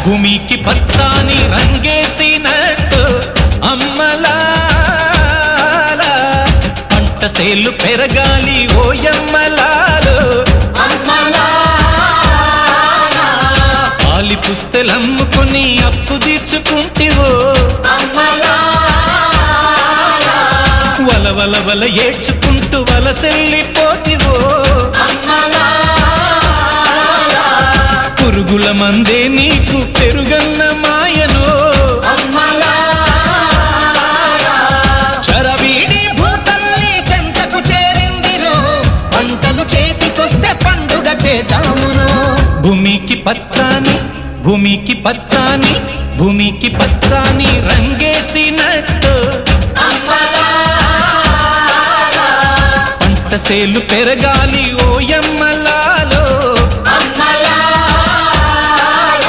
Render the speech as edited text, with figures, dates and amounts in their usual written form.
భూమికి పచ్చాని రంగేసినట్టు అమ్మలాల పంట సేలు పెరగాలి ఓయమ్మలాలు పాలి పుస్తెలమ్ముకుని అప్పు తీర్చుకుంటివో వల వల వల ఏడ్చుకుంటూ వలసెళ్ళిపోతివో పురుగుల మందే నీకు పెరుగన్న మాయనో చరవీడి భూతల్లి చెంతకు చేరిందిరో పంటలు చేతికొస్తే పండుగ చేద్దామును భూమికి పచ్చాని భూమికి పచ్చాని భూమికి పచ్చాని రంగేసినట్టు పంట సేలు పెరగాలి ఓయం